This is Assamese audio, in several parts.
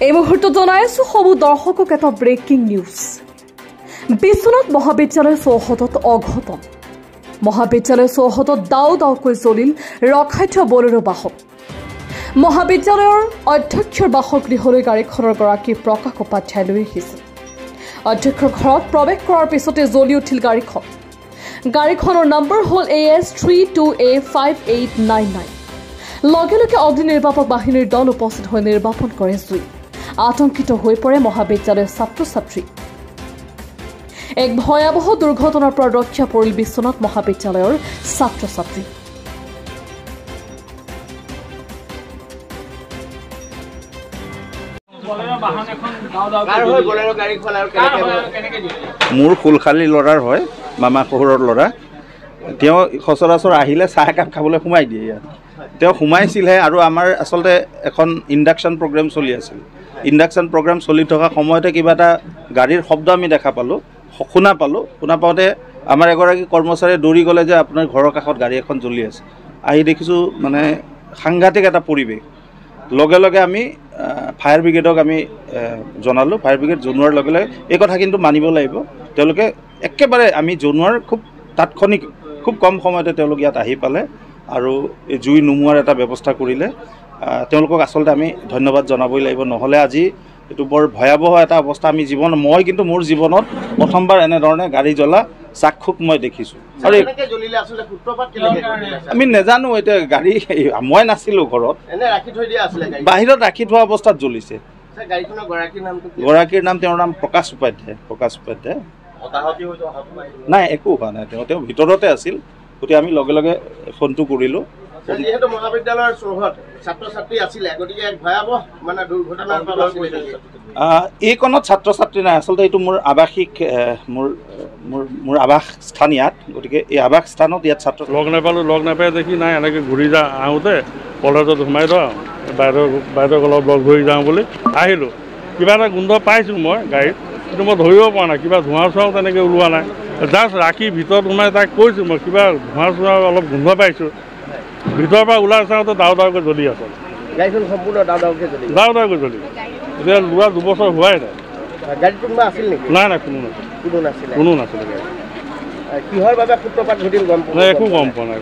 এই মুহূৰ্তত জনাইছো সবু দৰ্শকক এটা ব্ৰেকিং নিউজ। বিশ্বনাথ মহাবিদ্যালয় চৌহদত অঘটন। মহাবিদ্যালয় চৌহদত দাও দাওকৈ জ্বলিল ৰখাই থোৱা বলেৰো বাহন। মহাবিদ্যালয়ৰ অধ্যক্ষৰ বাসগৃহলৈ গাড়ীখনৰ গৰাকী প্ৰকাশ উপাধ্যায় লৈ আহিছিল। অধ্যক্ষৰ ঘৰত প্ৰৱেশ কৰাৰ পিছতে জ্বলি উঠিল গাড়ীখন। গাড়ীখনৰ নম্বৰ হ'ল AS32A5899। লগে লগে অগ্নি নিৰ্বাপক বাহিনীৰ দল উপস্থিত হৈ নিৰ্বাপন কৰে জুই। আতংকিত হৈ পৰে মহাবিদ্যালয়ৰ ছাত্ৰ ছাত্ৰী। এক ভয়াৱহ দুৰ্ঘটনাৰ পৰা ৰক্ষা পৰিল বিশ্বনাথ মহাবিদ্যালয়ৰ ছাত্ৰ ছাত্ৰী। মোৰ ফুলখালী ল'ৰাৰ হয়, মামা শহুৰৰ ল'ৰা। তেওঁ সচৰাচৰ আহিলে চাহ একাপ খাবলৈ সোমাই দিয়ে ইয়াত। তেওঁ সোমাইছিলহে আৰু আমাৰ আচলতে এখন ইণ্ডাকশ্যন প্ৰগ্ৰেম চলি আছিল। ইণ্ডাকশ্যন প্ৰগ্ৰেম চলি থকা সময়তে কিবা এটা গাড়ীৰ শব্দ আমি দেখা পালোঁ, শুনা পাওঁতে আমাৰ এগৰাকী কৰ্মচাৰীয়ে দৌৰি গ'লে যে আপোনাৰ ঘৰৰ কাষত গাড়ী এখন জ্বলি আছে। আহি দেখিছোঁ মানে সাংঘাতিক এটা পৰিৱেশ। লগে লগে আমি ফায়াৰ ব্ৰিগেডক আমি জনালোঁ। ফায়াৰ ব্ৰিগেড জনোৱাৰ লগে লগে এই কথা কিন্তু মানিব লাগিব, তেওঁলোকে একেবাৰে আমি জনোৱাৰ খুব তাৎক্ষণিক খুব কম সময়তে তেওঁলোক ইয়াত আহি পালে আৰু এই জুই নুমুৱাৰ এটা ব্যৱস্থা কৰিলে। তেওঁলোকক আচলতে আমি ধন্যবাদ জনাবই লাগিব, নহ'লে আজি এইটো বৰ ভয়াৱহ এটা অৱস্থা। মই কিন্তু মোৰ জীৱনত প্ৰথমবাৰ এনেধৰণে গাড়ী জ্বলা চাক্ষুষ মই দেখিছোঁ। আৰু আমি নাজানো, এতিয়া গাড়ী মই নাছিলোঁ ঘৰত, বাহিৰত ৰাখি থোৱা অৱস্থাত জ্বলিছে। গৰাকীৰ নাম, তেওঁৰ নাম প্ৰকাশ উপাধ্যায়। নাই, একো হোৱা নাই, তেওঁ ভিতৰতে আছিল। গতিকে আমি লগে লগে ফোনটো কৰিলোঁ। যিহেতু মহাবিদ্যালয়ৰ চৌহদ ছাত্ৰ ছাত্ৰী আছিলে, গতিকে ভয়াৱহ মানে দুৰ্ঘটনাৰ এইকণত ছাত্ৰ ছাত্ৰী নাই। আচলতে এইটো মোৰ আৱাসিক মোৰ আৱাস স্থান ইয়াত। গতিকে এই আৱাস স্থানত ইয়াত ছাত্ৰ লগ নাপায় দেখি নাই এনেকৈ ঘূৰি আহোঁতে কলেজত সোমাই দিওঁ, বাইদেউক অলপ লগ ধৰি যাওঁ বুলি আহিলোঁ। কিবা এটা গোন্ধ পাইছোঁ মই গাড়ীত, কিন্তু মই ধৰিব পৰা নাই। কিবা ধোঁৱা চোৱাও তেনেকৈ ওলোৱা নাই। জাষ্ট ৰাখি ভিতৰত সোমাই তাক কৈছোঁ মই কিবা ধোঁৱা চোৱা অলপ গোন্ধ পাইছোঁ। ভিতৰৰ পৰা ওলাই চাওঁতে দাও দাওকৈ জ্বলি আছে। গাড়ীখন সম্পূৰ্ণ দাও দাওকৈ জ্বলি। এতিয়া লোৱা 2 বছৰ হোৱাই নাই। গাড়ীত কোনোবা আছিল নেকি? নাই, কোনো নাছিলে। কিহৰ বাবে সূত্ৰপাত ঘটিল গম পোৱা? একো গম পোৱা নাই।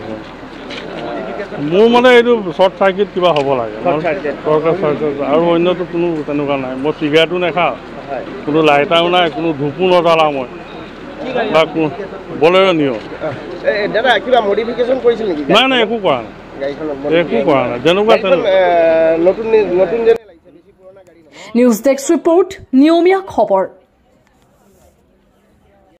মোৰ মানে এইটো শ্বৰ্ট চাৰ্কিট কিবা হ'ব লাগে, আৰু অন্যটো কোনো তেনেকুৱা নাই। মই চিগাৰেটো নাখাওঁ, কোনো লাইটাৰো নাই, কোনো ধূপো নজ্বলাওঁ মই, বা বলেৰো নিওঁ। দাদা কিবা মডিফিকেশ্যন কৰিছিল নেকি? নাই, একো কৰা নাই। যেনেকুৱা নতুন নিউজ ডেস্ক ৰিপৰ্ট, নিয়মীয়া খবৰ।